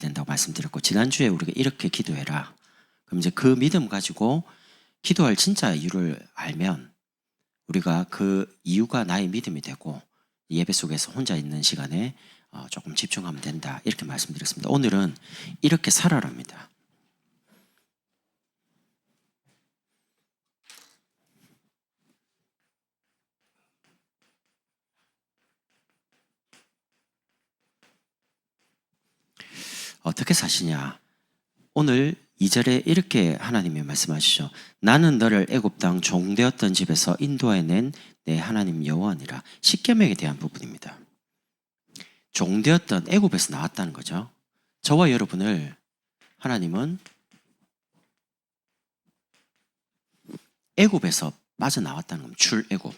된다고 말씀드렸고, 지난주에 우리가 이렇게 기도해라. 그럼 이제 그 믿음 가지고 기도할 진짜 이유를 알면 우리가 그 이유가 나의 믿음이 되고 예배 속에서 혼자 있는 시간에 조금 집중하면 된다. 이렇게 말씀드렸습니다. 오늘은 이렇게 살아랍니다. 어떻게 사시냐? 오늘 2절에 이렇게 하나님이 말씀하시죠. 나는 너를 애굽 땅 종되었던 집에서 인도해낸 내 하나님 여호와니라. 십계명에 대한 부분입니다. 종되었던 애굽에서 나왔다는 거죠. 저와 여러분을 하나님은 애굽에서 빠져나왔다는 겁니다. 출애굽.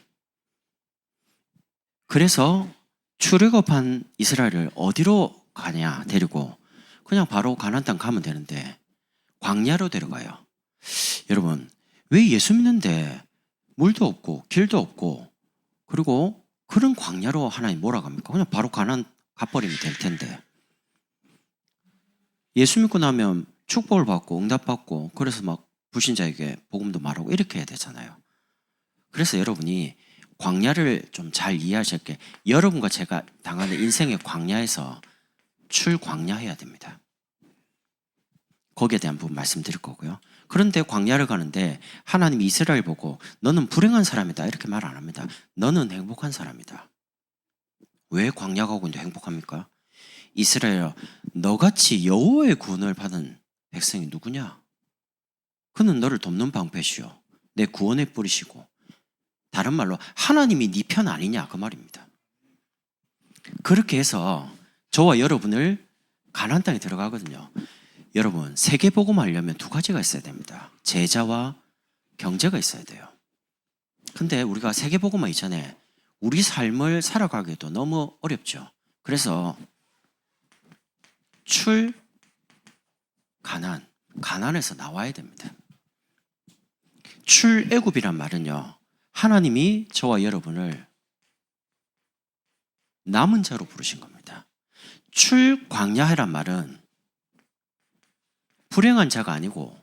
그래서 출애굽한 이스라엘을 어디로 가냐 데리고 그냥 바로 가나안 땅 가면 되는데 광야로 데려가요. 여러분, 왜 예수 믿는데 물도 없고 길도 없고 그리고 그런 광야로 하나님 몰아갑니까? 그냥 바로 가나안 가버리면 될 텐데. 예수 믿고 나면 축복을 받고 응답받고 그래서 막 불신자에게 복음도 말하고 이렇게 해야 되잖아요. 그래서 여러분이 광야를 좀 잘 이해하실 게, 여러분과 제가 당하는 인생의 광야에서 출광야해야 됩니다. 거기에 대한 부분 말씀드릴 거고요. 그런데 광야를 가는데 하나님이 이스라엘 보고 너는 불행한 사람이다 이렇게 말 안 합니다. 너는 행복한 사람이다. 왜 광야 가고 있는데 행복합니까? 이스라엘아, 너같이 여호와의 구원을 받은 백성이 누구냐? 그는 너를 돕는 방패시오. 내 구원의 뿌리시고. 다른 말로 하나님이 네 편 아니냐 그 말입니다. 그렇게 해서 저와 여러분을 가나안 땅에 들어가거든요. 여러분, 세계복음 하려면 두 가지가 있어야 됩니다. 제자와 경제가 있어야 돼요. 근데 우리가 세계복음화 이전에 우리 삶을 살아가기도 너무 어렵죠. 그래서 가나안에서 나와야 됩니다. 출애굽이란 말은요, 하나님이 저와 여러분을 남은 자로 부르신 겁니다. 출광야해란 말은 불행한 자가 아니고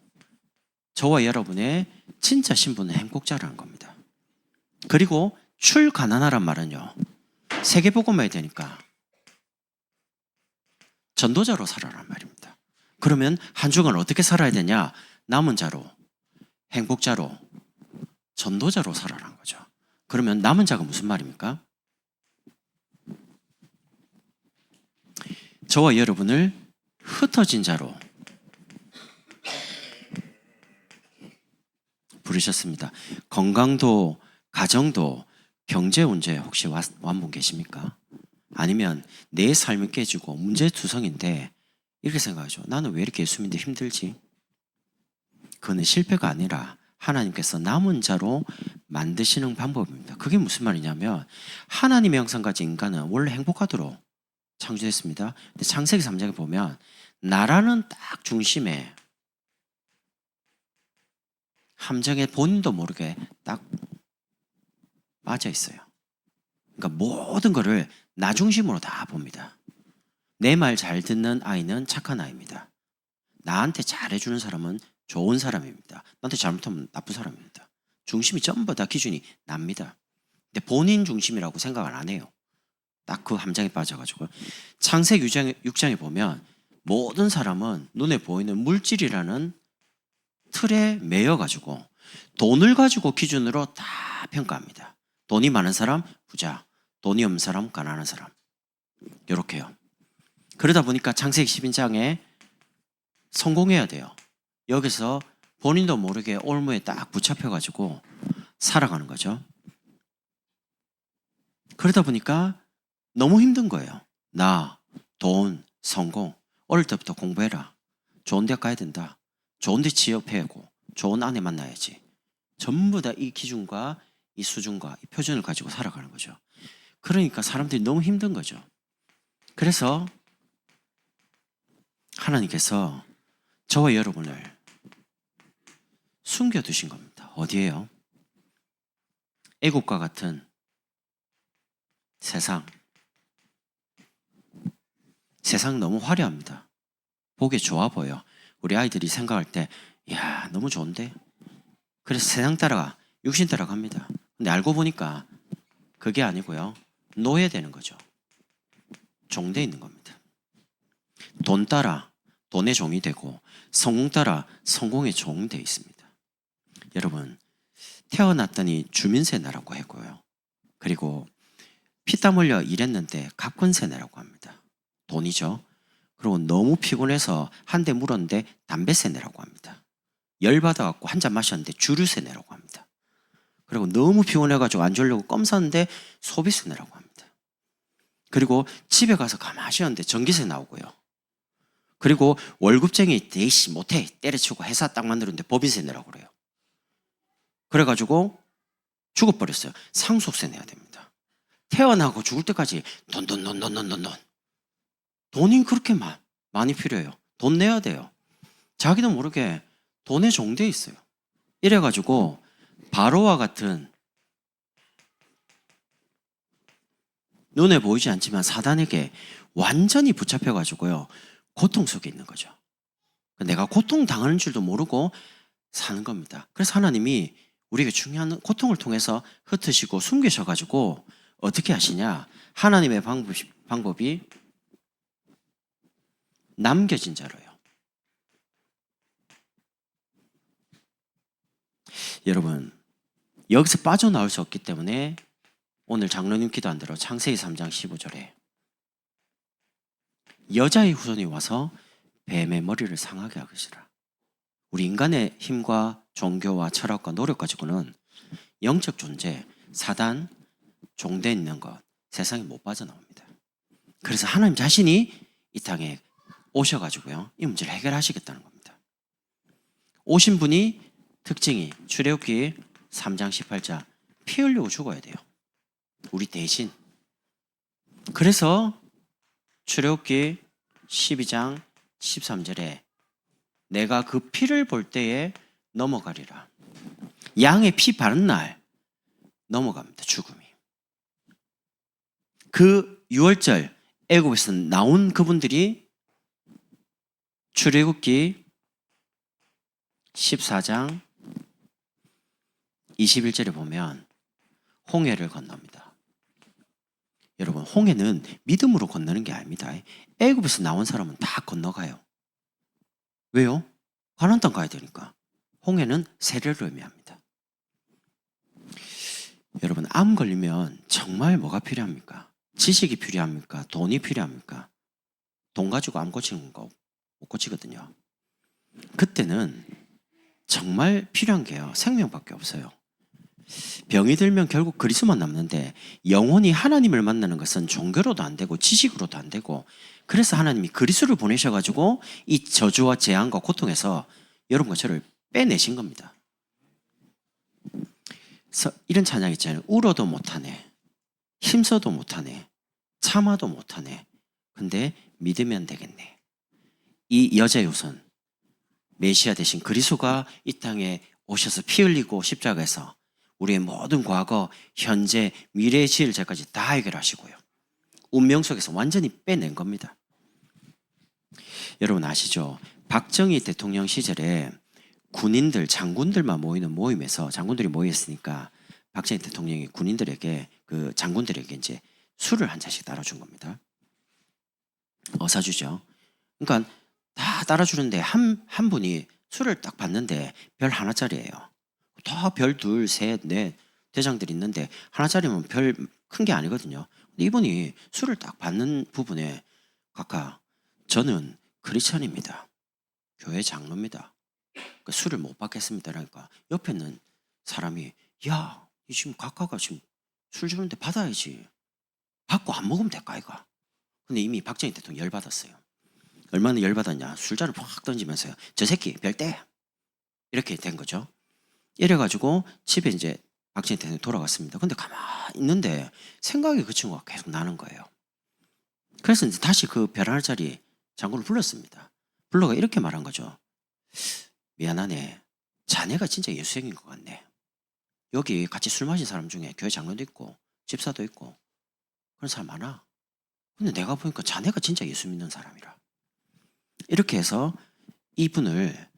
저와 여러분의 진짜 신분은 행복자라는 겁니다. 그리고 출가난하란 말은요, 세계복음화해야 되니까 전도자로 살아란 말입니다. 그러면 한 주간 어떻게 살아야 되냐? 남은 자로, 행복자로, 전도자로 살아란 거죠. 그러면 남은 자가 무슨 말입니까? 저와 여러분을 흩어진 자로 부르셨습니다. 건강도, 가정도, 경제 문제 혹시 완분 계십니까? 아니면 내 삶이 깨지고 문제투성인데 이렇게 생각하죠. 나는 왜 이렇게 예수 믿는데 힘들지? 그거는 실패가 아니라 하나님께서 남은 자로 만드시는 방법입니다. 그게 무슨 말이냐면 하나님의 형상 가진 인간은 원래 행복하도록 창조됐습니다. 근데 창세기 3장에 보면 나라는 딱 중심에 함정에 본인도 모르게 딱 빠져 있어요. 그러니까 모든 거를 나 중심으로 다 봅니다. 내 말 잘 듣는 아이는 착한 아이입니다. 나한테 잘해주는 사람은 좋은 사람입니다. 나한테 잘못하면 나쁜 사람입니다. 중심이 전부 다 기준이 납니다. 근데 본인 중심이라고 생각을 안 해요. 딱 그 함정에 빠져가지고. 창세기 6장에 보면 모든 사람은 눈에 보이는 물질이라는 틀에 매여가지고 돈을 가지고 기준으로 다 평가합니다. 돈이 많은 사람 부자, 돈이 없는 사람 가난한 사람, 이렇게요. 그러다 보니까 창세기 12장에 성공해야 돼요. 여기서 본인도 모르게 올무에 딱 붙잡혀가지고 살아가는 거죠. 그러다 보니까 너무 힘든 거예요. 나, 돈, 성공, 어릴 때부터 공부해라. 좋은 데 가야 된다. 좋은 데 취업해야고, 좋은 아내 만나야지. 전부 다 이 기준과 이 수준과 이 표준을 가지고 살아가는 거죠. 그러니까 사람들이 너무 힘든 거죠. 그래서 하나님께서 저와 여러분을 숨겨두신 겁니다. 어디에요? 애국과 같은 세상 너무 화려합니다. 보기에 좋아 보여. 우리 아이들이 생각할 때 야 너무 좋은데. 그래서 세상 따라가 육신 따라갑니다. 근데 알고 보니까 그게 아니고요. 노예되는 거죠. 종돼 있는 겁니다. 돈 따라 돈의 종이 되고 성공 따라 성공의 종돼 있습니다. 여러분 태어났더니 주민세 내라고 했고요. 그리고 피땀 흘려 일했는데 갑근세 내라고 합니다. 돈이죠. 그리고 너무 피곤해서 한 대 물었는데 담배세 내라고 합니다. 열받아갖고 한 잔 마셨는데 주류세 내라고 합니다. 그리고 너무 피곤해가지고 안 졸려고 껌 샀는데 소비세 내라고 합니다. 그리고 집에 가서 가만히 쉬었는데 전기세 나오고요. 그리고 월급쟁이 대이씨 못해 때려치고 회사 딱 만들었는데 법인세 내라고 그래요. 그래가지고 죽어버렸어요. 상속세 내야 됩니다. 태어나고 죽을 때까지 돈. 돈이 그렇게 많이 필요해요. 돈 내야 돼요. 자기도 모르게 돈에 종돼 있어요. 이래가지고 바로와 같은 눈에 보이지 않지만 사단에게 완전히 붙잡혀가지고요. 고통 속에 있는 거죠. 내가 고통 당하는 줄도 모르고 사는 겁니다. 그래서 하나님이 우리에게 중요한 고통을 통해서 흩으시고 숨기셔가지고 어떻게 하시냐? 하나님의 방법이 남겨진 자로요. 여러분 여기서 빠져나올 수 없기 때문에 오늘 장로님 기도 안 들어 창세기 3장 15절에 여자의 후손이 와서 뱀의 머리를 상하게 하시라. 우리 인간의 힘과 종교와 철학과 노력 가지고는 영적 존재, 사단, 종돼 있는 것 세상에 못 빠져나옵니다. 그래서 하나님 자신이 이 땅에 오셔가지고요 이 문제를 해결하시겠다는 겁니다. 오신 분이 특징이 출애굽기 3장 18절 피 흘리고 죽어야 돼요. 우리 대신. 그래서 출애굽기 12장 13절에 내가 그 피를 볼 때에 넘어가리라. 양의 피 바른 날 넘어갑니다. 죽음이. 그 6월절 애굽에서 나온 그분들이 출애굽기 14장 21절에 보면 홍해를 건넙니다. 여러분 홍해는 믿음으로 건너는 게 아닙니다. 애굽에서 나온 사람은 다 건너가요. 왜요? 가나안 땅 가야 되니까. 홍해는 세례를 의미합니다. 여러분 암 걸리면 정말 뭐가 필요합니까? 지식이 필요합니까? 돈이 필요합니까? 돈 가지고 암 고치는 거 못 고치거든요. 그때는 정말 필요한 게요 생명밖에 없어요. 병이 들면 결국 그리스도만 남는데 영혼이 하나님을 만나는 것은 종교로도 안 되고 지식으로도 안 되고 그래서 하나님이 그리스도를 보내셔가지고 이 저주와 재앙과 고통에서 여러분과 저를 빼내신 겁니다. 그래서 이런 찬양 있잖아요. 울어도 못하네, 힘써도 못하네, 참아도 못하네, 근데 믿으면 되겠네. 이 여자의 우선 메시아 대신 그리스도가 이 땅에 오셔서 피 흘리고 십자가에서 우리의 모든 과거, 현재, 미래의 지을 죄까지 다 해결하시고요. 운명 속에서 완전히 빼낸 겁니다. 여러분 아시죠? 박정희 대통령 시절에 군인들, 장군들만 모이는 모임에서 장군들이 모였으니까 박정희 대통령이 군인들에게 그 장군들에게 이제 술을 한 잔씩 따라준 겁니다. 사주죠. 그러니까 다 따라주는데 한 분이 술을 딱 받는데 별 하나짜리예요. 다 별 둘, 셋, 넷 대장들이 있는데 하나짜리면 별 큰 게 아니거든요. 근데 이분이 술을 딱 받는 부분에 각각 저는 크리스천입니다. 교회 장로입니다. 그러니까 술을 못 받겠습니다. 그러니까 옆에 있는 사람이 야, 이 지금 각하가 지금 술 주는데 받아야지. 받고 안 먹으면 될까 이거. 근데 이미 박정희 대통령 열받았어요. 얼마나 열받았냐. 술잔을 확 던지면서요. 저 새끼 별대. 이렇게 된 거죠. 이래가지고 집에 이제 박정희 대통령이 돌아갔습니다. 근데 가만히 있는데 생각이 그 친구가 계속 나는 거예요. 그래서 이제 다시 그 별 하나짜리 장군을 불렀습니다. 불러가 이렇게 말한 거죠. 미안하네. 자네가 진짜 예수생인 것 같네. 여기 같이 술 마신 사람 중에 교회 장로도 있고 집사도 있고 그런 사람 많아. 근데 내가 보니까 자네가 진짜 예수 믿는 사람이라. 이렇게 해서 이분을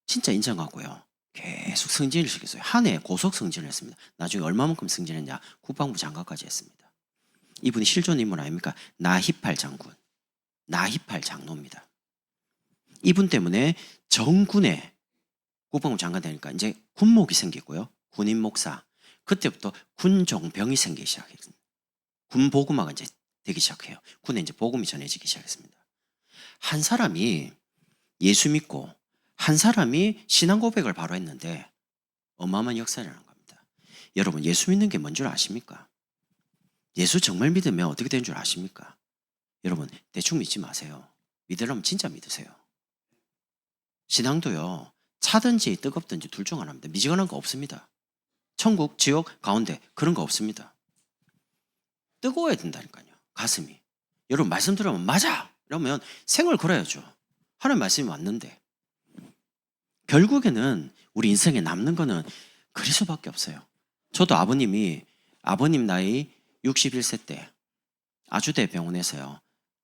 진짜 인정하고요. 계속 승진을 시켰어요. 한 해 고속 승진을 했습니다. 나중에 얼마만큼 승진했냐? 국방부 장관까지 했습니다. 이분이 실존 인물 아닙니까? 나히팔 장군, 나히팔 장로입니다. 이분 때문에 정군에 국방부 장관 되니까 이제 군목이 생기고요. 군인 목사. 그때부터 군종병이 생기기 시작했습니다. 군보고마가 이제 되기 시작해요. 군에 이제 복음이 전해지기 시작했습니다. 한 사람이 예수 믿고 한 사람이 신앙 고백을 바로 했는데 어마어마한 역사를 하는 겁니다. 여러분, 예수 믿는 게 뭔 줄 아십니까? 예수 정말 믿으면 어떻게 되는 줄 아십니까? 여러분, 대충 믿지 마세요. 믿으려면 진짜 믿으세요. 신앙도요, 차든지 뜨겁든지 둘 중 하나입니다. 미지근한 거 없습니다. 천국, 지옥, 가운데 그런 거 없습니다. 뜨거워야 된다니까요. 가슴이. 여러분, 말씀 들으면 맞아! 이러면 생을 걸어야죠. 하나님 말씀이 맞는데. 결국에는 우리 인생에 남는 거는 그리스도밖에 없어요. 저도 아버님 나이 61세 때 아주대 병원에서요,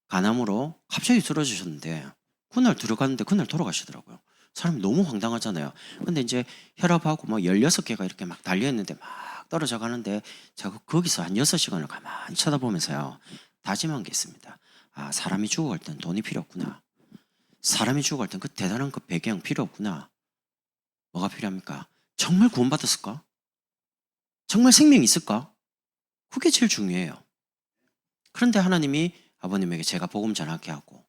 간암으로 갑자기 쓰러지셨는데 그날 들어갔는데 그날 돌아가시더라고요. 사람이 너무 황당하잖아요. 근데 이제 혈압하고 막 16개가 이렇게 막 달려있는데 막 떨어져 가는데 제가 거기서 한 6시간을 가만히 쳐다보면서요, 다짐한 게 있습니다. 아, 사람이 죽어갈 땐 돈이 필요 없구나. 사람이 죽어갈 땐 그 대단한 그 배경 필요 없구나. 뭐가 필요합니까? 정말 구원받았을까? 정말 생명이 있을까? 그게 제일 중요해요. 그런데 하나님이 아버님에게 제가 복음 전하게 하고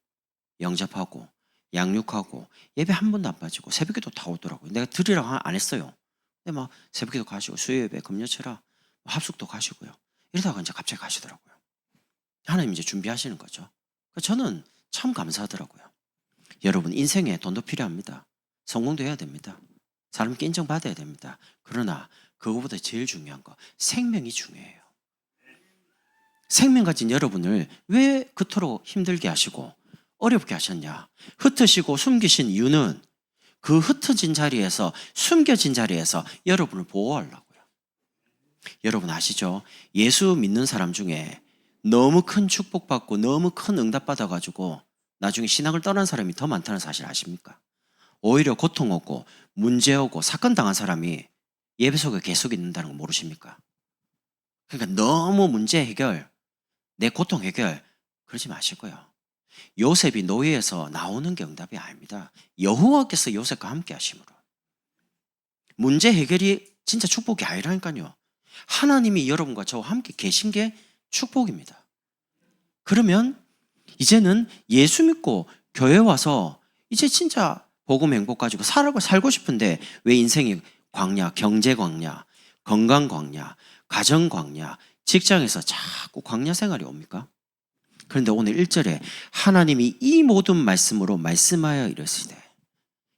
영접하고 양육하고 예배 한 번도 안 빠지고 새벽에도 다 오더라고요. 내가 드리라고 안 했어요. 근데 막 새벽에도 가시고 수요예배 금요철학 합숙도 가시고요. 이러다가 이제 갑자기 가시더라고요. 하나님 이제 준비하시는 거죠. 저는 참 감사하더라고요. 여러분, 인생에 돈도 필요합니다. 성공도 해야 됩니다. 사람께 인정받아야 됩니다. 그러나 그거보다 제일 중요한 거, 생명이 중요해요. 생명 가진 여러분을 왜 그토록 힘들게 하시고 어렵게 하셨냐? 흩으시고 숨기신 이유는 그 흩어진 자리에서, 숨겨진 자리에서 여러분을 보호하려고요. 여러분 아시죠? 예수 믿는 사람 중에 너무 큰 축복받고 너무 큰 응답 받아가지고 나중에 신앙을 떠난 사람이 더 많다는 사실 아십니까? 오히려 고통 오고 문제 오고 사건 당한 사람이 예배 속에 계속 있는다는 거 모르십니까? 그러니까 너무 문제 해결, 내 고통 해결 그러지 마시고요. 요셉이 노예에서 나오는 게 응답이 아닙니다. 여호와께서 요셉과 함께 하심으로. 문제 해결이 진짜 축복이 아니라니까요. 하나님이 여러분과 저와 함께 계신 게 축복입니다. 그러면 이제는 예수 믿고 교회 와서 이제 진짜 복음 행복 가지고 살고 싶은데 왜 인생이 광야, 경제 광야, 건강 광야, 가정 광야, 직장에서 자꾸 광야 생활이 옵니까? 그런데 오늘 1절에 하나님이 이 모든 말씀으로 말씀하여 이르시되,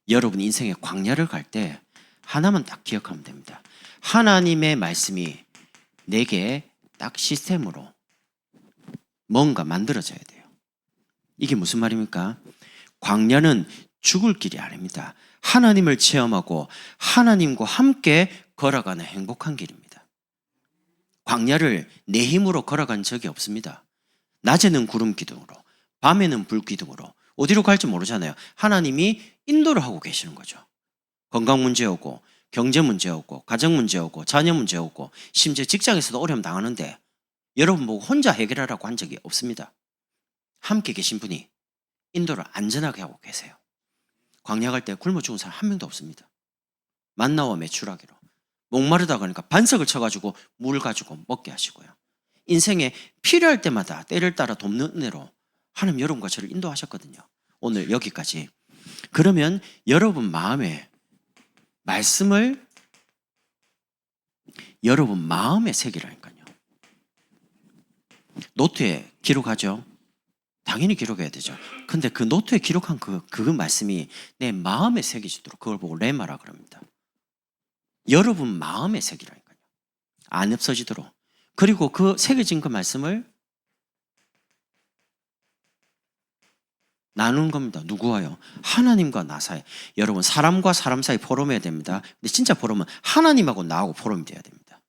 여러분 인생의 광야를 갈 때 하나만 딱 기억하면 됩니다. 하나님의 말씀이 내게 딱 시스템으로 뭔가 만들어져야 돼요. 이게 무슨 말입니까? 광야는 죽을 길이 아닙니다. 하나님을 체험하고 하나님과 함께 걸어가는 행복한 길입니다. 광야를 내 힘으로 걸어간 적이 없습니다. 낮에는 구름 기둥으로, 밤에는 불 기둥으로, 어디로 갈지 모르잖아요. 하나님이 인도를 하고 계시는 거죠. 건강 문제 오고, 경제 문제 오고, 가정 문제 오고, 자녀 문제 오고, 심지어 직장에서도 어려움 당하는데 여러분 보고 혼자 해결하라고 한 적이 없습니다. 함께 계신 분이 인도를 안전하게 하고 계세요. 광야 갈 때 굶어 죽은 사람 한 명도 없습니다. 만나와 메추라기로. 목마르다 그러니까 반석을 쳐가지고 물 가지고 먹게 하시고요. 인생에 필요할 때마다 때를 따라 돕는 은혜로 하나님 여러분과 저를 인도하셨거든요. 오늘 여기까지. 그러면 여러분 마음에 말씀을 여러분 마음에 새기라니까요. 노트에 기록하죠. 당연히 기록해야 되죠. 근데 그 노트에 기록한 그 말씀이 내 마음에 새기지도록 그걸 보고 레마라 그럽니다. 여러분 마음에 새기라니까요. 안 없어지도록. 그리고 그 새겨진 그 말씀을 나누는 겁니다. 누구와요? 하나님과 나 사이. 여러분 사람과 사람 사이 포럼해야 됩니다. 근데 진짜 포럼은 하나님하고 나하고 포럼이 돼야 됩니다.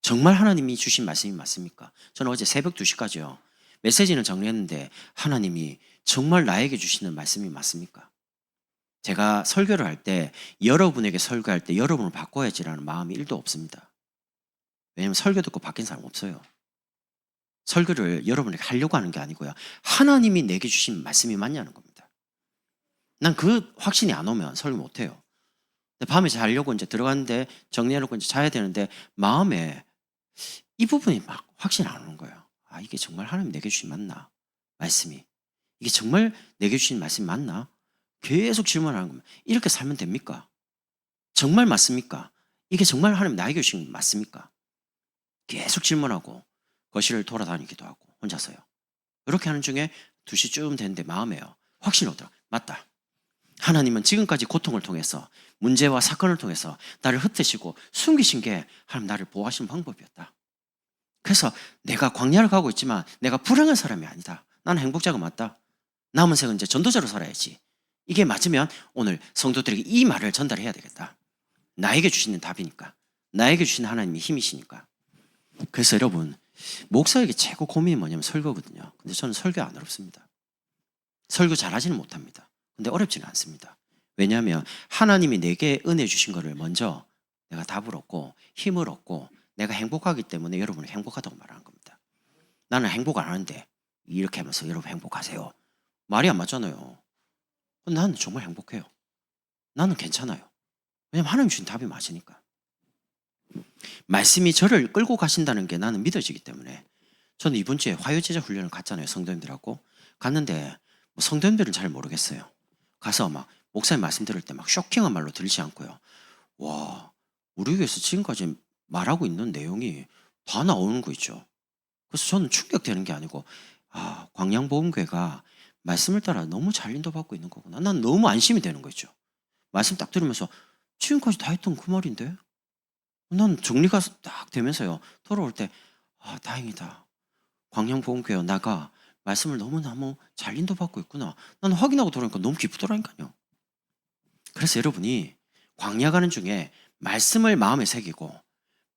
정말 하나님이 주신 말씀이 맞습니까? 저는 어제 새벽 2시까지요. 메시지는 정리했는데 하나님이 정말 나에게 주시는 말씀이 맞습니까? 제가 설교를 할 때 여러분에게 설교할 때 여러분을 바꿔야지라는 마음이 1도 없습니다. 왜냐하면 설교 듣고 바뀐 사람 없어요. 설교를 여러분에게 하려고 하는 게 아니고요. 하나님이 내게 주신 말씀이 맞냐는 겁니다. 난 그 확신이 안 오면 설교 못 해요. 밤에 자려고 이제 들어갔는데 정리해놓고 이제 자야 되는데 마음에 이 부분이 막 확신이 안 오는 거예요. 아, 이게 정말 하나님 내게 주신 맞나? 말씀이. 이게 정말 내게 주신 말씀이 맞나? 계속 질문하는 겁니다. 이렇게 살면 됩니까? 정말 맞습니까? 이게 정말 하나님 나에게 주신 게 맞습니까? 계속 질문하고 거실을 돌아다니기도 하고 혼자서요. 이렇게 하는 중에 2시쯤 됐는데 마음에요. 확신이 오더라. 맞다. 하나님은 지금까지 고통을 통해서 문제와 사건을 통해서 나를 흩으시고 숨기신 게 하나님 나를 보호하시는 방법이었다. 그래서 내가 광야를 가고 있지만 내가 불행한 사람이 아니다. 나는 행복자가 맞다. 남은 생은 이제 전도자로 살아야지. 이게 맞으면 오늘 성도들에게 이 말을 전달해야 되겠다. 나에게 주시는 답이니까. 나에게 주시는 하나님이 힘이시니까. 그래서 여러분, 목사에게 최고 고민이 뭐냐면 설교거든요. 근데 저는 설교 안 어렵습니다. 설교 잘하지는 못합니다. 근데 어렵지는 않습니다. 왜냐하면 하나님이 내게 은혜 주신 거를 먼저 내가 답을 얻고 힘을 얻고 내가 행복하기 때문에 여러분은 행복하다고 말하는 겁니다. 나는 행복 안 하는데 이렇게 하면서 여러분 행복하세요. 말이 안 맞잖아요. 나는 정말 행복해요. 나는 괜찮아요. 왜냐하면 하나님 주신 답이 맞으니까. 말씀이 저를 끌고 가신다는 게 나는 믿어지기 때문에 저는 이번 주에 화요제자 훈련을 갔잖아요. 성도님들하고. 갔는데 성도님들은 잘 모르겠어요. 가서 막 목사님 말씀 들을 때 막 쇼킹한 말로 들리지 않고요. 와, 우리 교회에서 지금까지 말하고 있는 내용이 다 나오는 거 있죠. 그래서 저는 충격되는 게 아니고 아, 광양복음교회가 말씀을 따라 너무 잘 인도받고 있는 거구나. 난 너무 안심이 되는 거 있죠. 말씀 딱 들으면서 지금까지 다 했던 그 말인데 난 정리가 딱 되면서요. 돌아올 때 아, 다행이다. 광양복음교회 나가 말씀을 너무너무 잘 인도받고 있구나. 나는 확인하고 돌아오니까 너무 기쁘더라니까요. 그래서 여러분이 광야 가는 중에 말씀을 마음에 새기고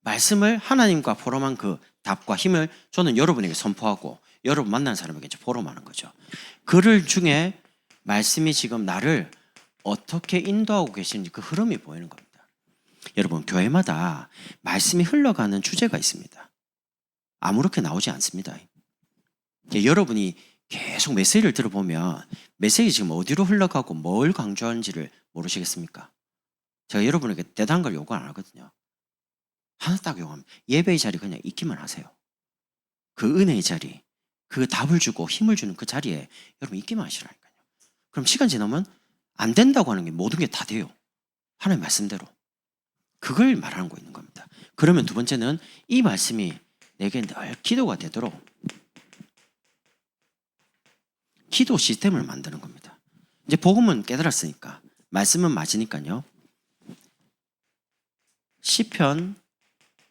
말씀을 하나님과 포럼한 그 답과 힘을 저는 여러분에게 선포하고 여러분 만난 사람에게 이제 포럼하는 거죠. 그를 중에 말씀이 지금 나를 어떻게 인도하고 계시는지 그 흐름이 보이는 겁니다. 여러분 교회마다 말씀이 흘러가는 주제가 있습니다. 아무렇게 나오지 않습니다. 여러분이 계속 메시지를 들어보면 메시지 지금 어디로 흘러가고 뭘 강조하는지를 모르시겠습니까? 제가 여러분에게 대단한 걸 요구 안 하거든요. 하나 딱 요구합니다. 예배의 자리 그냥 있기만 하세요. 그 은혜의 자리, 그 답을 주고 힘을 주는 그 자리에 여러분 있기만 하시라니까요. 그럼 시간 지나면 안 된다고 하는 게 모든 게 다 돼요. 하나님 말씀대로. 그걸 말하는 거 있는 겁니다. 그러면 두 번째는 이 말씀이 내게 늘 기도가 되도록 기도 시스템을 만드는 겁니다. 이제 복음은 깨달았으니까 말씀은 맞으니까요. 시편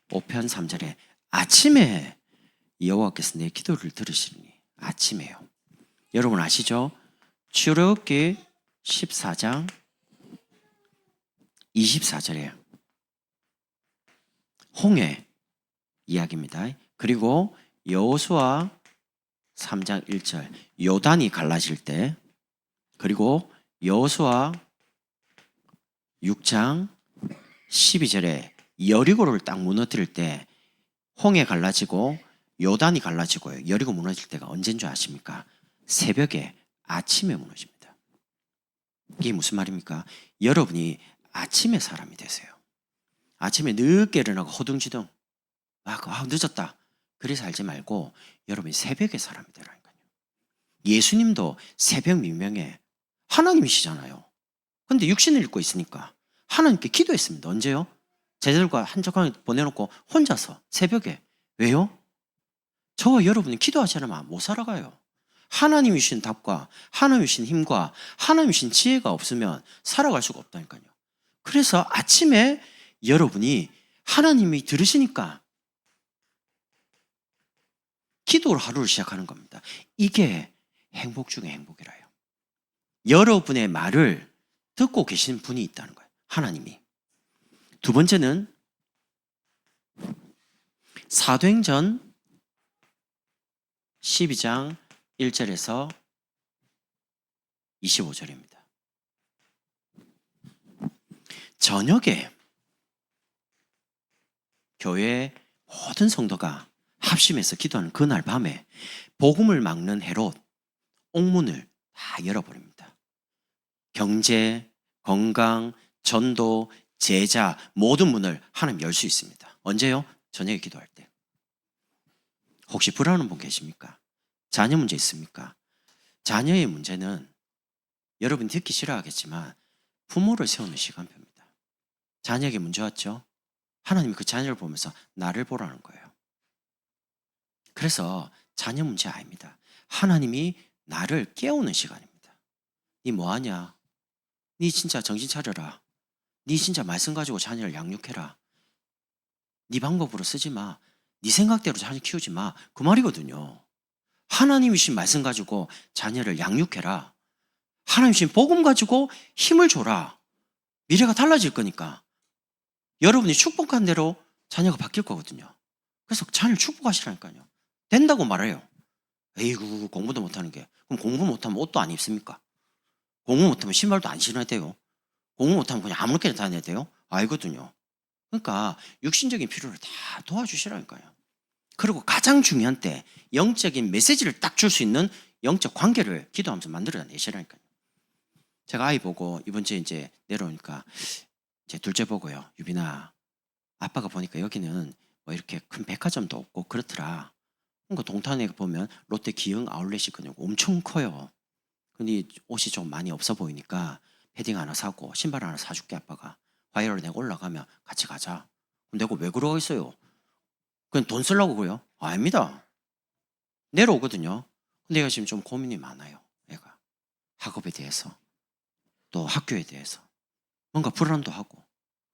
5편 3절에 아침에 여호와께서 내 기도를 들으시니 아침에요. 여러분 아시죠? 출애굽기 14장 24절에 홍해 이야기입니다. 그리고 여호수아 3장 1절 요단이 갈라질 때 그리고 여호수아 6장 12절에 여리고를 딱 무너뜨릴 때 홍해 갈라지고 요단이 갈라지고요. 여리고 무너질 때가 언제인 줄 아십니까? 새벽에 아침에 무너집니다. 이게 무슨 말입니까? 여러분이 아침에 사람이 되세요. 아침에 늦게 일어나고 허둥지둥 막 늦었다. 그래서 살지 말고 여러분이 새벽에 사람이 되라니까요. 예수님도 새벽 미명에 하나님이시잖아요. 근데 육신을 입고 있으니까 하나님께 기도했습니다. 언제요? 제자들과 한적하게 보내놓고 혼자서 새벽에. 왜요? 저와 여러분이 기도하지 않으면 못 살아가요. 하나님이 주신 답과 하나님이 주신 힘과 하나님이 주신 지혜가 없으면 살아갈 수가 없다니까요. 그래서 아침에 여러분이 하나님이 들으시니까 기도로 하루를 시작하는 겁니다. 이게 행복 중에 행복이라요. 여러분의 말을 듣고 계신 분이 있다는 거예요. 하나님이. 두 번째는 사도행전 12장 1절에서 25절입니다. 저녁에 교회 모든 성도가 합심해서 기도하는 그날 밤에 복음을 막는 헤롯 옥문을 다 열어버립니다. 경제, 건강, 전도, 제자 모든 문을 하나님 열 수 있습니다. 언제요? 저녁에 기도할 때. 혹시 불안한 분 계십니까? 자녀 문제 있습니까? 자녀의 문제는 여러분 듣기 싫어하겠지만 부모를 세우는 시간표입니다. 자녀에게 문제 왔죠? 하나님이 그 자녀를 보면서 나를 보라는 거예요. 그래서 자녀 문제 아닙니다. 하나님이 나를 깨우는 시간입니다. 니 뭐하냐? 니 진짜 정신 차려라. 니 진짜 말씀 가지고 자녀를 양육해라. 니 방법으로 쓰지 마. 니 생각대로 자녀 키우지 마. 그 말이거든요. 하나님이신 말씀 가지고 자녀를 양육해라. 하나님이신 복음 가지고 힘을 줘라. 미래가 달라질 거니까. 여러분이 축복한 대로 자녀가 바뀔 거거든요. 그래서 자녀를 축복하시라니까요. 된다고 말해요. 에이구 공부도 못하는 게. 그럼 공부 못하면 옷도 안 입습니까? 공부 못하면 신발도 안 신어야 돼요. 공부 못하면 그냥 아무렇게나 다녀야 돼요? 알거든요. 그러니까 육신적인 필요를 다 도와주시라니까요. 그리고 가장 중요한 때 영적인 메시지를 딱 줄 수 있는 영적 관계를 기도하면서 만들어내시라니까요. 제가 아이 보고 이번 주에 이제 내려오니까 제 둘째 보고요. 유빈아, 아빠가 보니까 여기는 뭐 이렇게 큰 백화점도 없고 그렇더라. 그러니까 동탄에 보면 롯데 기흥 아울렛이 그냥 엄청 커요. 근데 옷이 좀 많이 없어 보이니까 패딩 하나 사고 신발 하나 사줄게 아빠가. 화요일에 내가 올라가면 같이 가자. 그럼 내가 왜 그러겠어요? 그냥 돈 쓰려고 그래요? 아닙니다. 내려오거든요. 근데 얘가 지금 좀 고민이 많아요. 얘가 학업에 대해서 또 학교에 대해서 뭔가 불안도 하고.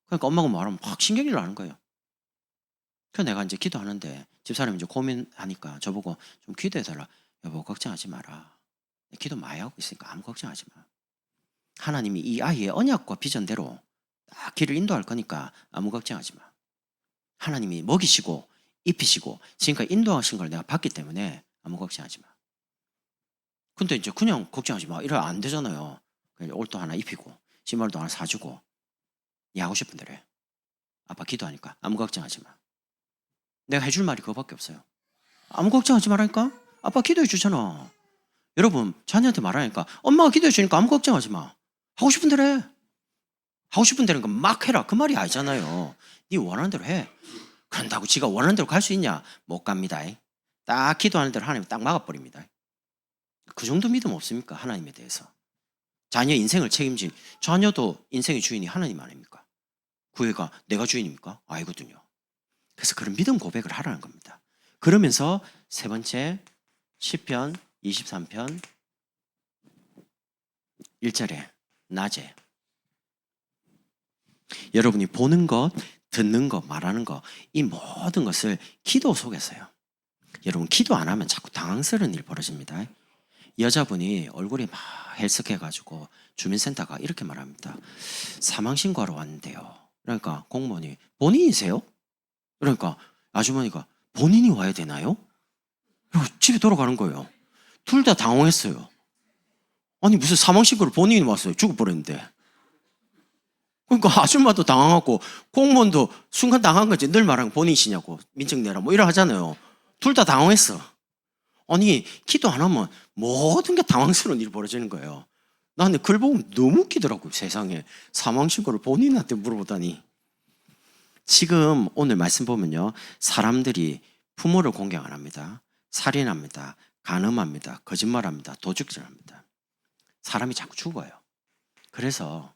그러니까 엄마가 말하면 막 신경이 나는 거예요. 그래서 내가 이제 기도하는데 집사람이 이제 고민하니까 저보고 좀 기도해달라. 여보 걱정하지 마라. 기도 많이 하고 있으니까 아무 걱정하지 마. 하나님이 이 아이의 언약과 비전대로 딱 길을 인도할 거니까 아무 걱정하지 마. 하나님이 먹이시고 입히시고 지금까지 인도하신 걸 내가 봤기 때문에 아무 걱정하지 마. 근데 이제 그냥 걱정하지 마. 이러면 안 되잖아요. 옷도 하나 입히고 신발도 하나 사주고 니 하고 싶은 대로 해. 아빠 기도하니까 아무 걱정하지 마. 내가 해줄 말이 그거밖에 없어요. 아무 걱정하지 말라니까. 아빠 기도해 주잖아. 여러분 자녀한테 말하니까 엄마가 기도해 주니까 아무 걱정하지 마. 하고 싶은 대로 해. 하고 싶은 대로 막 해라. 그 말이 아니잖아요. 네 원하는 대로 해. 그런다고 지가 원하는 대로 갈 수 있냐? 못 갑니다. 딱 기도하는 대로 하나님이 딱 막아버립니다. 그 정도 믿음 없습니까? 하나님에 대해서. 자녀 인생을 책임진 자녀도 인생의 주인이 하나님 아닙니까? 그 애가 내가 주인입니까? 아니거든요. 그래서 그런 믿음 고백을 하라는 겁니다. 그러면서 세 번째 시편 23편 1절에 낮에 여러분이 보는 것, 듣는 것, 말하는 것 이 모든 것을 기도 속에서요. 여러분 기도 안 하면 자꾸 당황스러운 일 벌어집니다. 여자분이 얼굴이 막 헬쓱해가지고 주민센터가 이렇게 말합니다. 사망신고하러 왔는데요. 그러니까 공무원이 본인이세요? 그러니까 아주머니가 본인이 와야 되나요? 집에 돌아가는 거예요. 둘 다 당황했어요. 아니 무슨 사망신고를 본인이 왔어요. 죽어버렸는데. 그러니까 아줌마도 당황하고 공무원도 순간 당한 거지. 늘 말하는 본인이시냐고 민증 내라 뭐 이러 하잖아요. 둘 다 당황했어. 아니 기도 안 하면 모든 게 당황스러운 일이 벌어지는 거예요. 나는 글 보면 너무 웃기더라고요. 세상에 사망신고를 본인한테 물어보다니. 지금 오늘 말씀 보면요. 사람들이 부모를 공경 안 합니다. 살인합니다. 간음합니다. 거짓말합니다. 도둑질합니다. 사람이 자꾸 죽어요. 그래서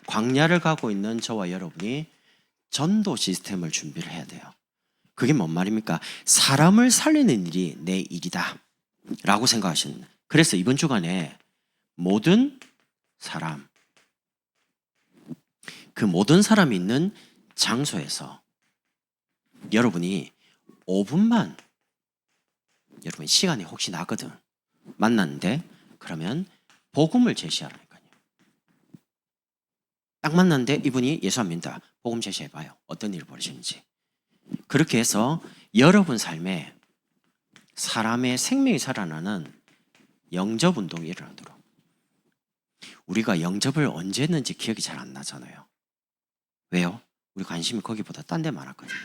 광야를 가고 있는 저와 여러분이 전도 시스템을 준비를 해야 돼요. 그게 뭔 말입니까? 사람을 살리는 일이 내 일이다 라고 생각하시는. 그래서 이번 주간에 모든 사람, 그 모든 사람이 있는 장소에서 여러분이 5분만 여러분 시간이 혹시 나거든 만났는데 그러면 복음을 제시하라니까요. 딱 만났는데 이분이 예수 안 믿는다. 복음 제시해봐요. 어떤 일이 벌어지는지. 그렇게 해서 여러분 삶에 사람의 생명이 살아나는 영접 운동이 일어나도록. 우리가 영접을 언제 했는지 기억이 잘 안 나잖아요. 왜요? 우리 관심이 거기보다 딴 데 많았거든요.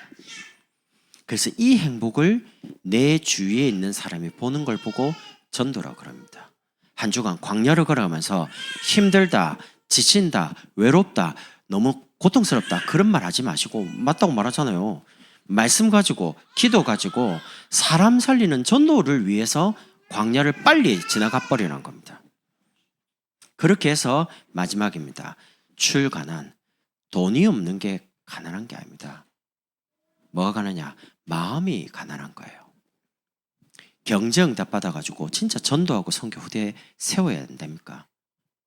그래서 이 행복을 내 주위에 있는 사람이 보는 걸 보고 전도라고 그럽니다. 한 주간 광야를 걸어가면서 힘들다, 지친다, 외롭다, 너무 고통스럽다 그런 말 하지 마시고 맞다고 말하잖아요. 말씀 가지고 기도 가지고 사람 살리는 전도를 위해서 광야를 빨리 지나가 버리는 겁니다. 그렇게 해서 마지막입니다. 출가난. 돈이 없는 게 가난한 게 아닙니다. 뭐가 가느냐? 마음이 가난한 거예요. 경제 응답 받아가지고 진짜 전도하고 선교 후대에 세워야 된답니까?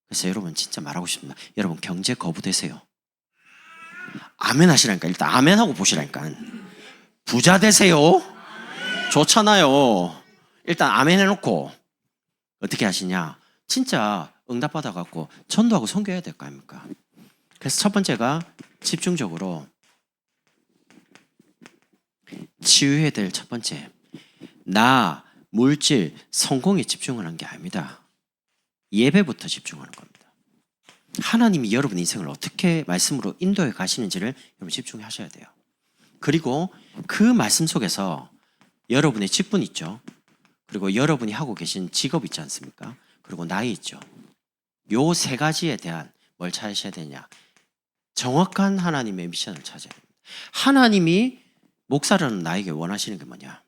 그래서 여러분 진짜 말하고 싶습니다. 여러분 경제 거부되세요. 아멘 하시라니까. 일단 아멘 하고 보시라니까. 부자 되세요. 좋잖아요. 일단 아멘 해놓고 어떻게 하시냐? 진짜 응답 받아갖고 전도하고 선교해야 될 거 아닙니까? 그래서 첫 번째가 집중적으로 치유해야 될 첫 번째, 나, 물질, 성공에 집중하는 게 아닙니다. 예배부터 집중하는 겁니다. 하나님이 여러분 인생을 어떻게 말씀으로 인도해 가시는지를 여러분 집중하셔야 돼요. 그리고 그 말씀 속에서 여러분의 직분 있죠. 그리고 여러분이 하고 계신 직업 있지 않습니까? 그리고 나이 있죠. 요 세 가지에 대한 뭘 찾으셔야 되냐? 정확한 하나님의 미션을 찾아야 됩니다. 하나님이 목사라는 나에게 원하시는 게 뭐냐?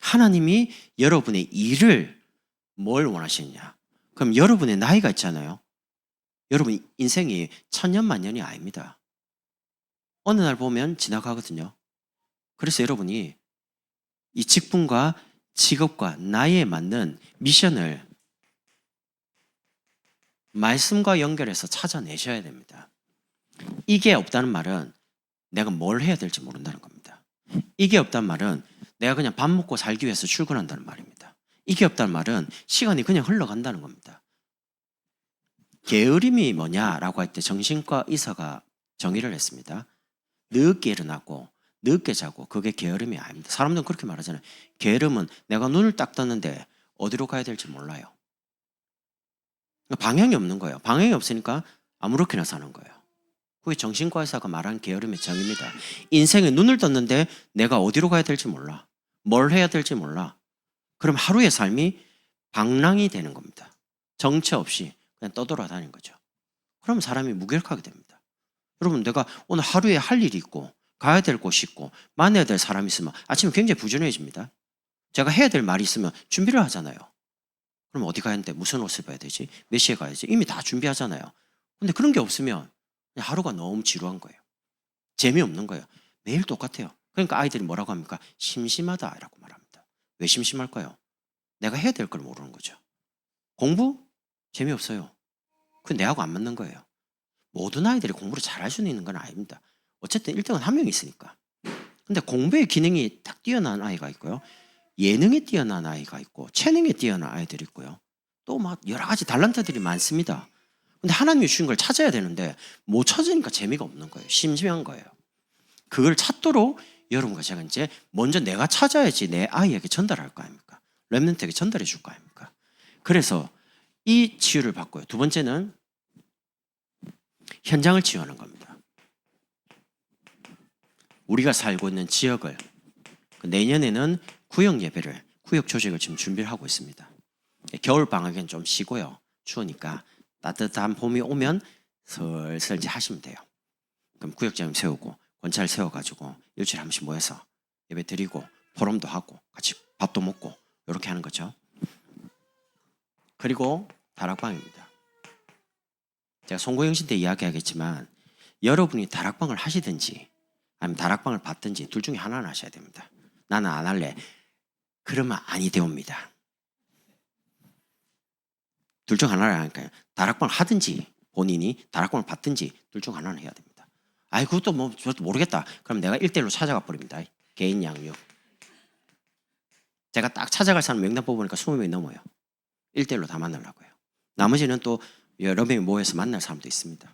하나님이 여러분의 일을 뭘 원하시느냐? 그럼 여러분의 나이가 있잖아요. 여러분 인생이 천년만년이 아닙니다. 어느 날 보면 지나가거든요. 그래서 여러분이 이 직분과 직업과 나이에 맞는 미션을 말씀과 연결해서 찾아내셔야 됩니다. 이게 없다는 말은 내가 뭘 해야 될지 모른다는 겁니다. 이게 없다는 말은 내가 그냥 밥 먹고 살기 위해서 출근한다는 말입니다. 이게 없다는 말은 시간이 그냥 흘러간다는 겁니다. 게으름이 뭐냐라고 할 때 정신과 의사가 정의를 했습니다. 늦게 일어나고 늦게 자고 그게 게으름이 아닙니다. 사람들은 그렇게 말하잖아요. 게으름은 내가 눈을 딱 떴는데 어디로 가야 될지 몰라요. 방향이 없는 거예요. 방향이 없으니까 아무렇게나 사는 거예요. 그게 정신과 의사가 말한 게으름의 정의입니다. 인생에 눈을 떴는데 내가 어디로 가야 될지 몰라. 뭘 해야 될지 몰라. 그럼 하루의 삶이 방랑이 되는 겁니다. 정체 없이 그냥 떠돌아다니는 거죠. 그러면 사람이 무기력하게 됩니다. 여러분 내가 오늘 하루에 할 일이 있고 가야 될 곳이 있고 만나야 될 사람이 있으면 아침에 굉장히 부지런해집니다. 제가 해야 될 말이 있으면 준비를 하잖아요. 그럼 어디 가야 하는데 무슨 옷을 입어야 되지? 몇 시에 가야지? 이미 다 준비하잖아요. 근데 그런 게 없으면 그냥 하루가 너무 지루한 거예요. 재미없는 거예요. 매일 똑같아요. 그러니까 아이들이 뭐라고 합니까? 심심하다라고 말합니다. 왜 심심할까요? 내가 해야 될 걸 모르는 거죠. 공부? 재미없어요. 그건 내하고 안 맞는 거예요. 모든 아이들이 공부를 잘할 수는 있는 건 아닙니다. 어쨌든 1등은 한 명이 있으니까. 근데 공부의 기능이 딱 뛰어난 아이가 있고요. 예능에 뛰어난 아이가 있고 재능에 뛰어난 아이들이 있고요. 또 막 여러 가지 달란트들이 많습니다. 근데 하나님이 주신 걸 찾아야 되는데 못 찾으니까 재미가 없는 거예요. 심심한 거예요. 그걸 찾도록 여러분과 제가 이제 먼저 내가 찾아야지 내 아이에게 전달할 거 아닙니까? 렘넌트에게 전달해 줄 거 아닙니까? 그래서 이 치유를 받고요. 두 번째는 현장을 치유하는 겁니다. 우리가 살고 있는 지역을 내년에는 구역 예배를 구역 조직을 지금 준비를 하고 있습니다. 겨울 방학엔 좀 쉬고요. 추우니까 따뜻한 봄이 오면 슬슬 이제 하시면 돼요. 그럼 구역장 세우고 권찰 세워가지고 일주일에 한 번씩 모여서 예배 드리고 포럼도 하고 같이 밥도 먹고 이렇게 하는 거죠. 그리고 다락방입니다. 제가 송고영신 때 이야기하겠지만 여러분이 다락방을 하시든지 아니면 다락방을 받든지 둘 중에 하나는 하셔야 됩니다. 나는 안 할래. 그러면 아니 되옵니다. 둘 중 하나를 하니까요. 다락방을 하든지 본인이 다락방을 받든지 둘 중 하나는 해야 됩니다. 아이 그것도 뭐 저도 모르겠다. 그럼 내가 1대1로 찾아가 버립니다. 개인 양육. 제가 딱 찾아갈 사람 명단 뽑으니까 20명이 넘어요. 1대1로 다 만나려고요. 나머지는 또 여러 명이 모여서 만날 사람도 있습니다.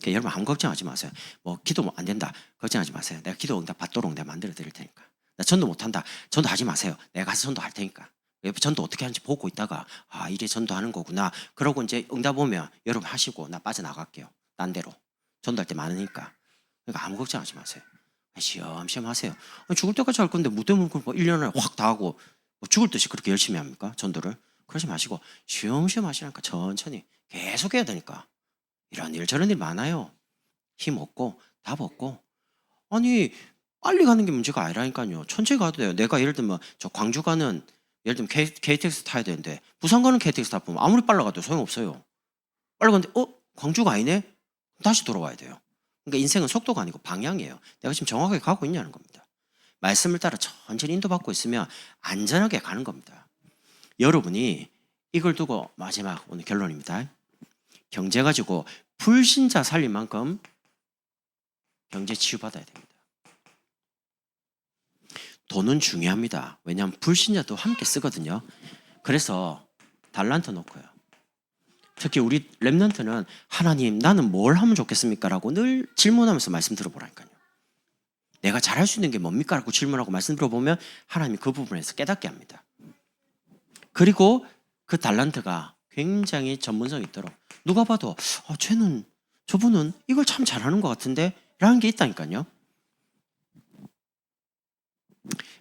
그러니까 여러분 아무 걱정하지 마세요. 뭐 기도 안 된다 걱정하지 마세요. 내가 기도 응답 받도록 내가 만들어 드릴 테니까 나 전도 못한다. 전도 하지 마세요. 내가 가서 전도 할 테니까. 옆에 전도 어떻게 하는지 보고 있다가 이래 전도하는 거구나. 그러고 이제 응답 오면 여러분 하시고 나 빠져나갈게요. 딴 데로. 전도할 때 많으니까. 그러니까 아무 걱정하지 마세요. 시험시험 하세요. 죽을 때까지 할 건데 무대문 뭐 1년을 확 다 하고 뭐 죽을 듯이 그렇게 열심히 합니까? 전도를. 그러지 마시고 시험시험 하시라니까 천천히 계속 해야 되니까. 이런 일 저런 일 많아요. 힘 없고 답 없고. 아니 빨리 가는 게 문제가 아니라니까요. 천천히 가도 돼요. 내가 예를 들면 저 광주 가는 예를 들면 KTX 타야 되는데 부산 가는 KTX 타보면 아무리 빨라 가도 소용없어요. 빨리 가는데 광주가 아니네? 다시 돌아와야 돼요. 그러니까 인생은 속도가 아니고 방향이에요. 내가 지금 정확하게 가고 있냐는 겁니다. 말씀을 따라 천천히 인도받고 있으면 안전하게 가는 겁니다. 여러분이 이걸 두고 마지막 오늘 결론입니다. 경제 가지고 불신자 살릴 만큼 경제 치유받아야 됩니다. 돈은 중요합니다. 왜냐하면 불신자도 함께 쓰거든요. 그래서 달란트 놓고요. 특히 우리 랩런트는 하나님 나는 뭘 하면 좋겠습니까? 라고 늘 질문하면서 말씀 들어보라니까요. 내가 잘할 수 있는 게 뭡니까? 라고 질문하고 말씀 들어보면 하나님이 그 부분에서 깨닫게 합니다. 그리고 그 달란트가 굉장히 전문성이 있도록 누가 봐도 저분은 이걸 참 잘하는 것 같은데 라는 게 있다니까요.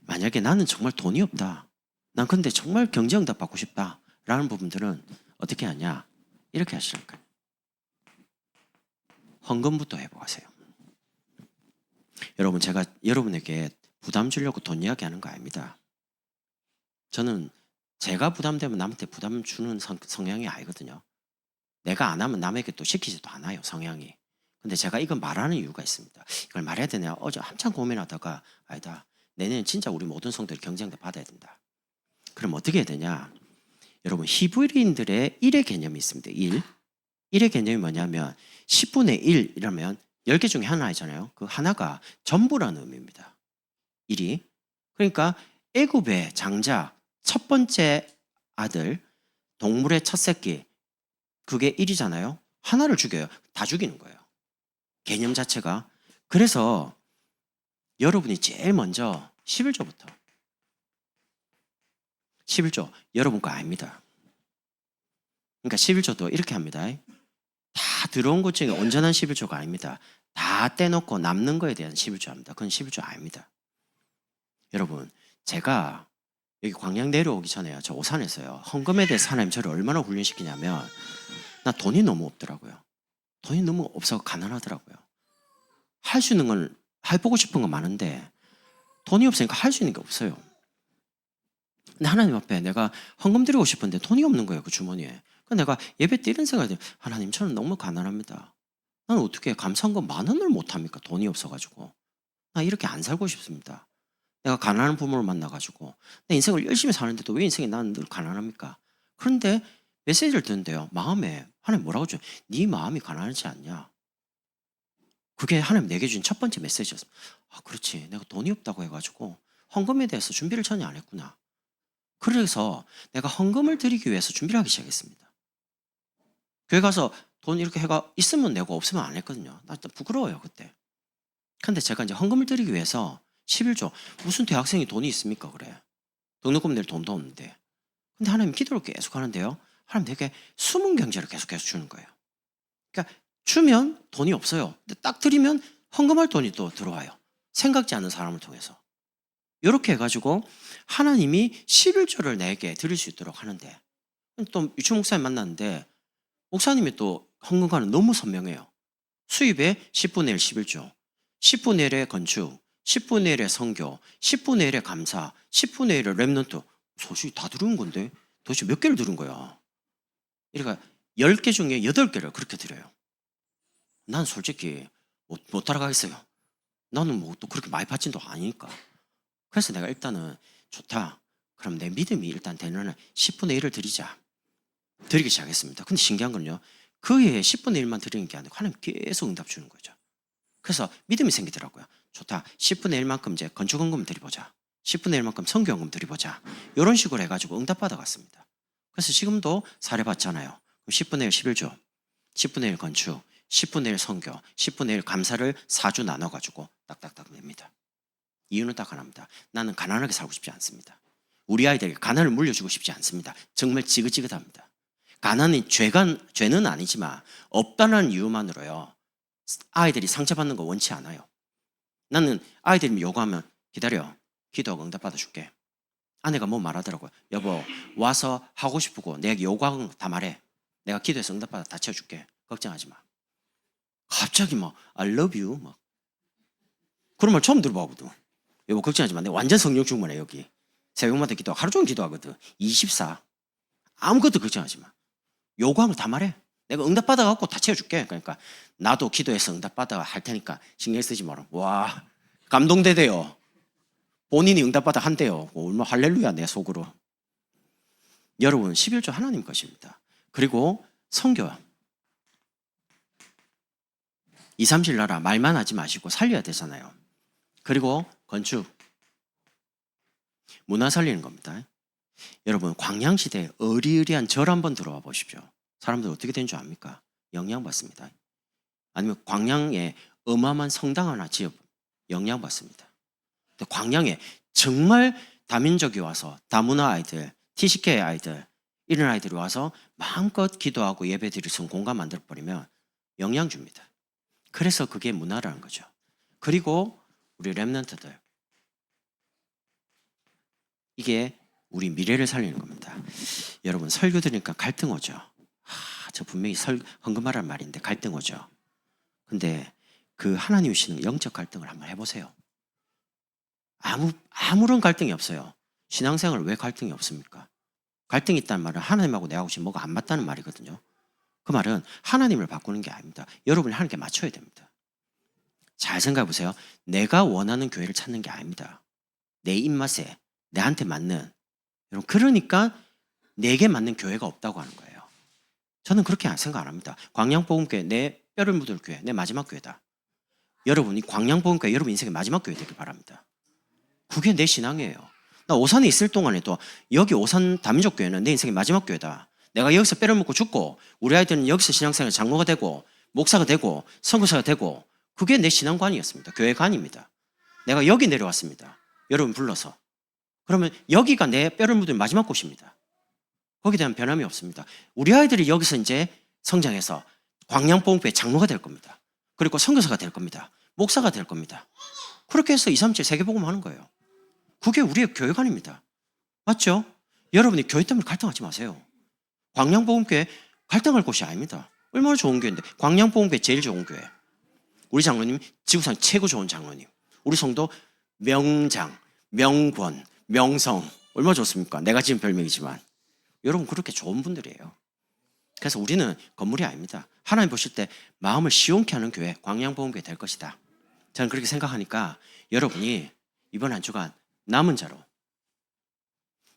만약에 나는 정말 돈이 없다. 난 근데 정말 경제응답 받고 싶다. 라는 부분들은 어떻게 하냐? 이렇게 하시라니까요. 헌금부터 해보세요. 여러분 제가 여러분에게 부담 주려고 돈 이야기하는 거 아닙니다. 저는 제가 부담되면 남한테 부담 주는 성향이 아니거든요. 내가 안 하면 남에게 또 시키지도 않아요. 성향이. 근데 제가 이걸 말하는 이유가 있습니다. 이걸 말해야 되냐? 어제 한참 고민하다가 아니다. 내년엔 진짜 우리 모든 성도들이 경쟁도 받아야 된다. 그럼 어떻게 해야 되냐? 여러분 히브리인들의 1의 개념이 있습니다. 1의 개념이 뭐냐면 10분의 1이라면 10개 중에 하나이잖아요. 그 하나가 전부라는 의미입니다. 1이. 그러니까 애굽의 장자 첫 번째 아들 동물의 첫 새끼 그게 1이잖아요. 하나를 죽여요. 다 죽이는 거예요. 개념 자체가. 그래서 여러분이 제일 먼저 11조부터 11조 여러분 거 아닙니다. 그러니까 11조도 이렇게 합니다. 다 들어온 것 중에 온전한 11조가 아닙니다. 다 떼놓고 남는 거에 대한 11조 합니다. 그건 11조 아닙니다. 여러분 제가 여기 광양 내려오기 전에요. 저 오산에서요. 헌금에 대해서 하나님 저를 얼마나 훈련시키냐면 나 돈이 너무 없더라고요. 돈이 너무 없어서 가난하더라고요. 할 수 있는 건 해보고 싶은 건 많은데 돈이 없으니까 할 수 있는 게 없어요. 근데 하나님 앞에 내가 헌금 드리고 싶은데 돈이 없는 거예요. 그 주머니에. 그래서 내가 예배 때 이런 생각이 들어요. 하나님 저는 너무 가난합니다. 나는 어떻게 감사한 거 10,000원을 못합니까? 돈이 없어가지고. 나 이렇게 안 살고 싶습니다. 내가 가난한 부모를 만나가지고 내 인생을 열심히 사는데도 왜 인생이 나는 늘 가난합니까? 그런데 메시지를 듣는데요. 마음에 하나님 뭐라고 줘요? 네 마음이 가난하지 않냐? 그게 하나님 내게 준 첫 번째 메시지였습니다. 그렇지. 내가 돈이 없다고 해가지고 헌금에 대해서 준비를 전혀 안 했구나. 그래서 내가 헌금을 드리기 위해서 준비를 하기 시작했습니다. 교회 가서 돈 이렇게 해가 있으면 내고 없으면 안 했거든요. 나 진짜 부끄러워요 그때. 근데 제가 이제 헌금을 드리기 위해서 11조 무슨 대학생이 돈이 있습니까 그래. 등록금 낼 돈도 없는데. 근데 하나님 기도를 계속 하는데요. 하나님 되게 숨은 경제를 계속해서 주는 거예요. 그러니까 주면 돈이 없어요. 근데 딱 드리면 헌금할 돈이 또 들어와요. 생각지 않은 사람을 통해서. 이렇게 해가지고 하나님이 11조를 내게 드릴 수 있도록 하는데 또 유치 목사님 만났는데 목사님이 또 헌금과는 너무 선명해요. 수입의 10분의 1, 11조, 10분의 1의 건축, 10분의 1의 선교, 10분의 1의 감사, 10분의 1의 랩넌트 소식이 다 들은 건데 도대체 몇 개를 들은 거야. 그러니까 10개 중에 8개를 그렇게 드려요. 난 솔직히 못 따라가겠어요. 나는 뭐 또 그렇게 많이 받진도 아니니까. 그래서 내가 일단은 좋다. 그럼 내 믿음이 일단 되는 10분의 1을 드리자. 드리기 시작했습니다. 근데 신기한 건요. 그 해에 10분의 1만 드리는 게 아니고 하나님 계속 응답 주는 거죠. 그래서 믿음이 생기더라고요. 좋다. 10분의 1만큼 이제 건축헌금 드려보자. 10분의 1만큼 선교헌금 드려보자. 이런 식으로 해가지고 응답 받아갔습니다. 그래서 지금도 사례 봤잖아요. 그럼 10분의 1 11조, 10분의 1 건축, 10분의 1 선교, 10분의 1 감사를 4주 나눠가지고 딱딱딱 냅니다. 이유는 딱 하나입니다. 나는 가난하게 살고 싶지 않습니다. 우리 아이들에게 가난을 물려주고 싶지 않습니다. 정말 지긋지긋합니다. 가난이 죄는 아니지만 없다는 이유만으로요, 아이들이 상처받는 거 원치 않아요. 나는 아이들이 요구하면 기다려, 기도하고 응답받아 줄게. 아내가 뭐 말하더라고요. 여보, 와서 하고 싶고 내가 요구하는 거 다 말해. 내가 기도해서 응답받아 다 채워줄게. 걱정하지 마. 갑자기 막 I love you 막 그런 말 처음 들어보거든. 여보 걱정하지 마. 내가 완전 성령 충만해. 여기 새벽마다 기도하고 하루 종일 기도하거든. 24 아무것도 걱정하지 마. 요구하면 다 말해. 내가 응답받아 갖고 다 채워줄게. 그러니까 나도 기도해서 응답받아 할 테니까 신경 쓰지 마라. 와, 감동되대요. 본인이 응답받아 한대요. 얼마나 할렐루야 내 속으로. 여러분 11조 하나님 것입니다. 그리고 선교 2, 3실 나라 말만 하지 마시고 살려야 되잖아요. 그리고 건축 문화 살리는 겁니다. 여러분 광양시대에 어리어리한 절 한번 들어와 보십시오. 사람들 어떻게 된 줄 압니까? 영향받습니다. 아니면 광양에 어마어마한 성당 하나 지어 영향받습니다. 근데 광양에 정말 다민족이 와서 다문화 아이들, TCK 아이들 이런 아이들이 와서 마음껏 기도하고 예배 드릴 수 있는 공간 만들어버리면 영향 줍니다. 그래서 그게 문화라는 거죠. 그리고 우리 렘넌트들 이게 우리 미래를 살리는 겁니다. 여러분 설교 들으니까 갈등 오죠. 저 분명히 헌금하라는 말인데 갈등 오죠. 근데 그 하나님 주시는 영적 갈등을 한번 해보세요. 아무런 갈등이 없어요. 신앙생활 왜 갈등이 없습니까? 갈등이 있다는 말은 하나님하고 내하고 지금 뭐가 안 맞다는 말이거든요. 그 말은 하나님을 바꾸는 게 아닙니다. 여러분이 하나님께 맞춰야 됩니다. 잘 생각해 보세요. 내가 원하는 교회를 찾는 게 아닙니다. 내 입맛에 내한테 맞는, 여러분 그러니까 내게 맞는 교회가 없다고 하는 거예요. 저는 그렇게 생각 안 합니다. 광양복음교회 내 뼈를 묻을 교회, 내 마지막 교회다. 여러분이 광양복음교회 여러분 인생의 마지막 교회 되길 바랍니다. 그게 내 신앙이에요. 나 오산에 있을 동안에도 여기 오산 다민족 교회는 내 인생의 마지막 교회다. 내가 여기서 뼈를 묻고 죽고 우리 아이들은 여기서 신앙생활 장로가 되고 목사가 되고 선교사가 되고 그게 내 신앙관이었습니다. 교회관입니다. 내가 여기 내려왔습니다. 여러분 불러서. 그러면 여기가 내 뼈를 묻은 마지막 곳입니다. 거기에 대한 변함이 없습니다. 우리 아이들이 여기서 이제 성장해서 광양복음교회 장로가 될 겁니다. 그리고 선교사가 될 겁니다. 목사가 될 겁니다. 그렇게 해서 237 세계복음 하는 거예요. 그게 우리의 교회관입니다. 맞죠? 여러분이 교회 때문에 갈등하지 마세요. 광양복음교회 갈등할 곳이 아닙니다. 얼마나 좋은 교회인데. 광양복음교회 제일 좋은 교회. 우리 장로님 지구상 최고 좋은 장로님. 우리 성도 명장, 명권, 명성 얼마나 좋습니까? 내가 지은 별명이지만 여러분 그렇게 좋은 분들이에요. 그래서 우리는 건물이 아닙니다. 하나님 보실 때 마음을 시원케 하는 교회, 광양복음교회 될 것이다. 저는 그렇게 생각하니까 여러분이 이번 한 주간 남은 자로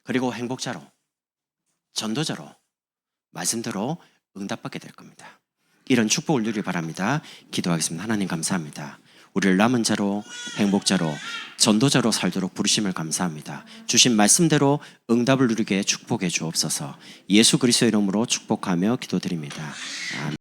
그리고 행복자로 전도자로 말씀대로 응답받게 될 겁니다. 이런 축복을 누리길 바랍니다. 기도하겠습니다. 하나님 감사합니다. 우리를 남은 자로 행복자로 전도자로 살도록 부르심을 감사합니다. 주신 말씀대로 응답을 누리게 축복해 주옵소서. 예수 그리스도의 이름으로 축복하며 기도드립니다. 아멘.